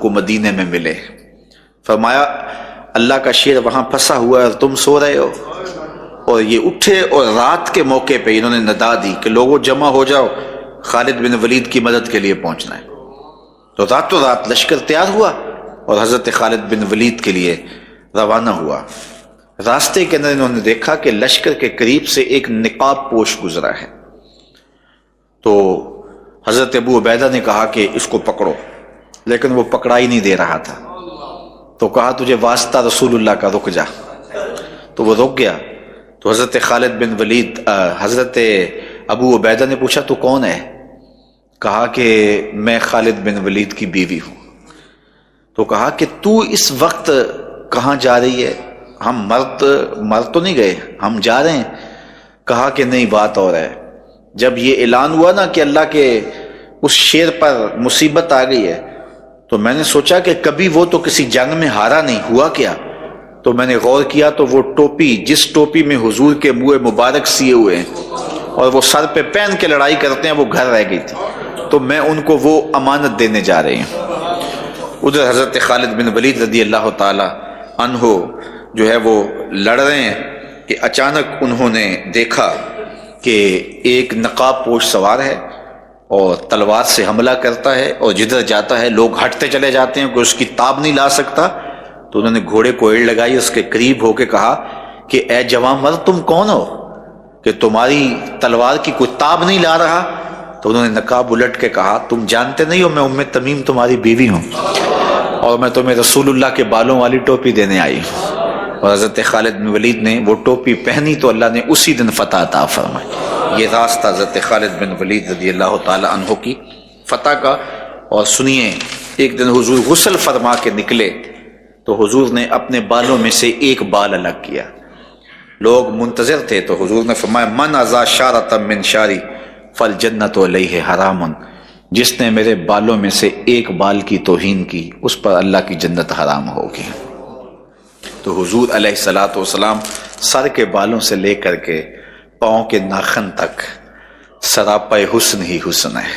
کو مدینے میں ملے. فرمایا اللہ کا شیر وہاں پھنسا ہوا ہے اور تم سو رہے ہو. اور یہ اٹھے اور رات کے موقع پہ انہوں نے ندا دی کہ لوگوں جمع ہو جاؤ، خالد بن ولید کی مدد کے لیے پہنچنا ہے. تو راتوں رات لشکر تیار ہوا اور حضرت خالد بن ولید کے لیے روانہ ہوا. راستے کے اندر انہوں نے دیکھا کہ لشکر کے قریب سے ایک نقاب پوش گزرا ہے. تو حضرت ابو عبیدہ نے کہا کہ اس کو پکڑو، لیکن وہ پکڑا ہی نہیں دے رہا تھا. تو کہا تجھے واسطہ رسول اللہ کا، رک جا. تو وہ رک گیا. تو حضرت خالد بن ولید حضرت ابو عبیدہ نے پوچھا تو کون ہے؟ کہا کہ میں خالد بن ولید کی بیوی ہوں. تو کہا کہ تو اس وقت کہاں جا رہی ہے؟ ہم مر تو نہیں گئے، ہم جا رہے ہیں. کہا کہ نہیں، بات اور ہے. جب یہ اعلان ہوا نا کہ اللہ کے اس شیر پر مصیبت آ گئی ہے، تو میں نے سوچا کہ کبھی وہ تو کسی جنگ میں ہارا نہیں، ہوا کیا؟ تو میں نے غور کیا تو وہ ٹوپی، جس ٹوپی میں حضور کے منہ مبارک سیے ہوئے ہیں اور وہ سر پہ پہن کے لڑائی کرتے ہیں، وہ گھر رہ گئی تھی. تو میں ان کو وہ امانت دینے جا رہی ہوں. ادھر حضرت خالد بن ولید رضی اللہ تعالی عنہ جو ہے وہ لڑ رہے ہیں کہ اچانک انہوں نے دیکھا کہ ایک نقاب پوش سوار ہے اور تلوار سے حملہ کرتا ہے، اور جدھر جاتا ہے لوگ ہٹتے چلے جاتے ہیں، کوئی اس کی تاب نہیں لا سکتا. تو انہوں نے گھوڑے کو ایڑ لگائی، اس کے قریب ہو کے کہا کہ اے جوان مرد، تم کون ہو کہ تمہاری تلوار کی کوئی تاب نہیں لا رہا؟ تو انہوں نے نقاب الٹ کے کہا تم جانتے نہیں ہو میں ام تمیم تمہاری بیوی ہوں، اور میں تمہیں رسول اللہ کے بالوں والی ٹوپی دینے آئی ہوں. اور حضرت خالد بن ولید نے وہ ٹوپی پہنی تو اللہ نے اسی دن فتح عطا فرمائی. یہ راستہ حضرت خالد بن ولید رضی اللہ تعالی عنہ کی فتح کا. اور سنیے، ایک دن حضور غسل فرما کے نکلے تو حضور نے اپنے بالوں میں سے ایک بال الگ کیا. لوگ منتظر تھے تو حضور نے فرمایا من ازا شارۃ من شاری فالجنۃ علیہ حرام. جس نے میرے بالوں میں سے ایک بال کی توہین کی اس پر اللہ کی جنت حرام ہوگی. تو حضور علیہ الصلوۃ والسلام سر کے بالوں سے لے کر کے پاؤں کے ناخن تک سراپا حسن ہی حسن ہے.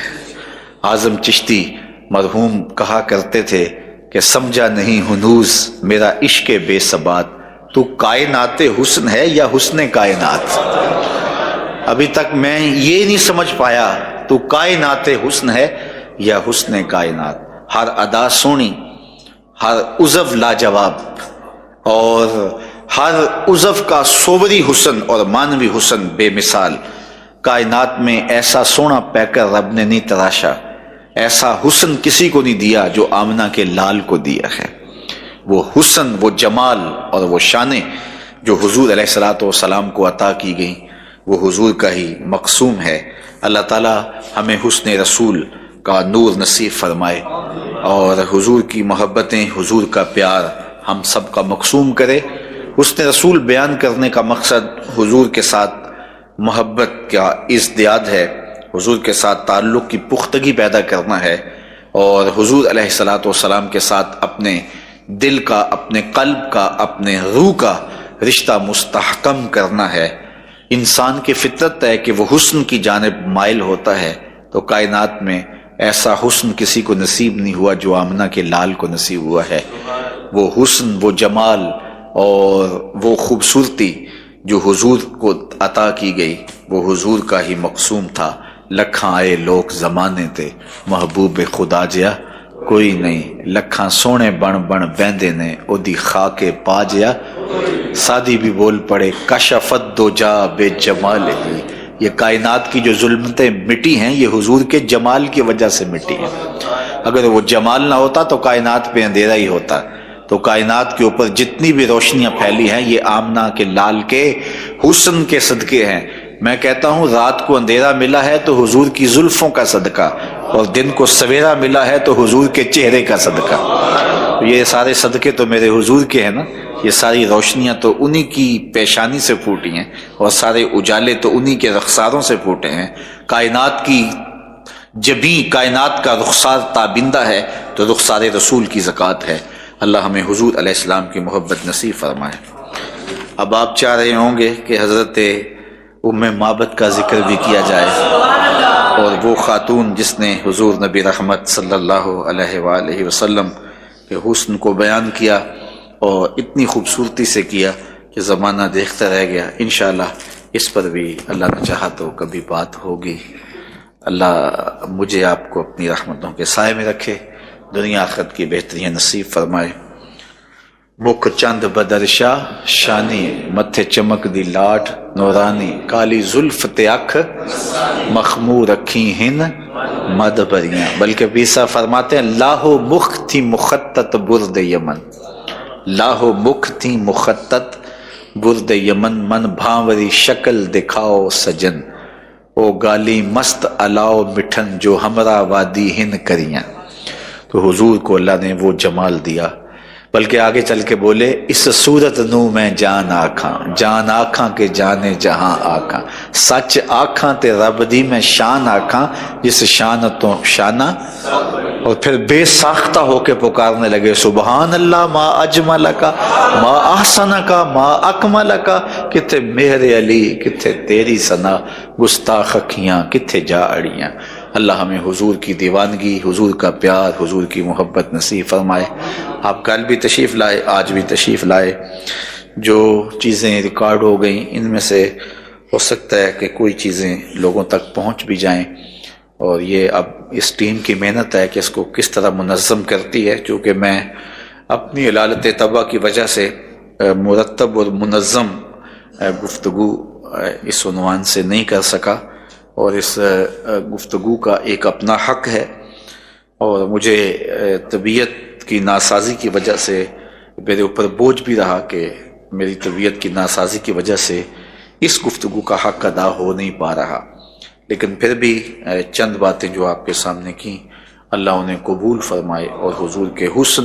اعظم چشتی مرحوم کہا کرتے تھے کہ سمجھا نہیں ہنوز میرا عشق بے ثبات، تو کائنات حسن ہے یا حسن کائنات؟ ابھی تک میں یہ نہیں سمجھ پایا تو کائنات حسن ہے یا حسن کائنات. ہر ادا سونی، ہر عضو لاجواب، اور ہر عضو کا صوری حسن اور مانوی حسن بے مثال. کائنات میں ایسا سونا پیکر رب نے نہیں تراشا، ایسا حسن کسی کو نہیں دیا جو آمنہ کے لال کو دیا ہے. وہ حسن، وہ جمال اور وہ شانیں جو حضور علیہ الصلوۃ والسلام کو عطا کی گئیں وہ حضور کا ہی مقسوم ہے. اللہ تعالی ہمیں حسن رسول کا نور نصیب فرمائے اور حضور کی محبتیں، حضور کا پیار ہم سب کا مقسوم کرے. حسن رسول بیان کرنے کا مقصد حضور کے ساتھ محبت کا ازدیاد ہے، حضور کے ساتھ تعلق کی پختگی پیدا کرنا ہے، اور حضور علیہ الصلوۃ والسلام کے ساتھ اپنے دل کا، اپنے قلب کا، اپنے روح کا رشتہ مستحکم کرنا ہے. انسان کی فطرت ہے کہ وہ حسن کی جانب مائل ہوتا ہے. تو کائنات میں ایسا حسن کسی کو نصیب نہیں ہوا جو آمنہ کے لال کو نصیب ہوا ہے. وہ حسن، وہ جمال اور وہ خوبصورتی جو حضور کو عطا کی گئی وہ حضور کا ہی مقسوم تھا. لکھاں آئے لوگ زمانے تے محبوب خدا جیا کوئی نہیں، لکھاں سونے بن بن بہندے نے او دی خاک پا جیا. سادی بھی بول پڑے کشفت دو جا بے جمال ہی. یہ کائنات کی جو ظلمتیں مٹی ہیں یہ حضور کے جمال کی وجہ سے مٹی ہیں. اگر وہ جمال نہ ہوتا تو کائنات پہ اندھیرا ہی ہوتا. تو کائنات کے اوپر جتنی بھی روشنیاں پھیلی ہیں یہ آمنہ کے لال کے حسن کے صدقے ہیں. میں کہتا ہوں رات کو اندھیرا ملا ہے تو حضور کی زلفوں کا صدقہ، اور دن کو سویرا ملا ہے تو حضور کے چہرے کا صدقہ. یہ سارے صدقے تو میرے حضور کے ہیں نا. یہ ساری روشنیاں تو انہی کی پیشانی سے پھوٹی ہیں اور سارے اجالے تو انہی کے رخساروں سے پھوٹے ہیں. کائنات کی جبیں کائنات کا رخسار تابندہ ہے تو رخسار رسول کی زکوٰۃ ہے. اللہ ہمیں حضور علیہ السلام کی محبت نصیب فرمائے. اب آپ چاہ رہے ہوں گے کہ حضرت ام معبد کا ذکر بھی کیا جائے، اور وہ خاتون جس نے حضور نبی رحمت صلی اللہ علیہ وآلہ وسلم کے حسن کو بیان کیا اور اتنی خوبصورتی سے کیا کہ زمانہ دیکھتا رہ گیا. انشاءاللہ اس پر بھی اللہ نے چاہا تو کبھی بات ہوگی. اللہ مجھے آپ کو اپنی رحمتوں کے سائے میں رکھے، دنیا آخرت کی بہتری نصیب فرمائے. مکھ چند بدرشا شانی، متھے چمک دی لاٹ نورانی، کالی زلف تے اکھ مخمور رکھی ہن مد بریاں. بلکہ بیسا فرماتے ہیں لاہو مخ تھی مخطط برد یمن، لاہو مخ تھی مخطط برد یمن، من بھانوری شکل دکھاؤ سجن، او گالی مست الاؤ مٹھن جو ہمراہ وادی ہن کریاں. تو حضور کو اللہ نے وہ جمال دیا، بلکہ آگے چل کے بولے اس صورت نو میں جان آکھاں، جان آکھاں کے جانے جہاں آکھاں، سچ آکھاں تے رب دی میں شان آکھاں جس شان تو شانہ. اور پھر بے ساختہ ہو کے پکارنے لگے سبحان اللہ ما اجمل کا ما احسن کا ما اکمل کا، کتھے مہر علی کتھے تیری ثنا، گستاخ اکھیاں کتھے جا اڑیاں. اللہ ہمیں حضور کی دیوانگی، حضور کا پیار، حضور کی محبت نصیب فرمائے. آپ کل بھی تشریف لائے، آج بھی تشریف لائے. جو چیزیں ریکارڈ ہو گئیں ان میں سے ہو سکتا ہے کہ کوئی چیزیں لوگوں تک پہنچ بھی جائیں، اور یہ اب اس ٹیم کی محنت ہے کہ اس کو کس طرح منظم کرتی ہے. چونکہ میں اپنی علالت طبع کی وجہ سے مرتب اور منظم گفتگو اس عنوان سے نہیں کر سکا، اور اس گفتگو کا ایک اپنا حق ہے، اور مجھے طبیعت کی ناسازی کی وجہ سے میرے اوپر بوجھ بھی رہا کہ میری طبیعت کی ناسازی کی وجہ سے اس گفتگو کا حق ادا ہو نہیں پا رہا. لیکن پھر بھی چند باتیں جو آپ کے سامنے کی اللہ انہیں قبول فرمائے، اور حضور کے حسن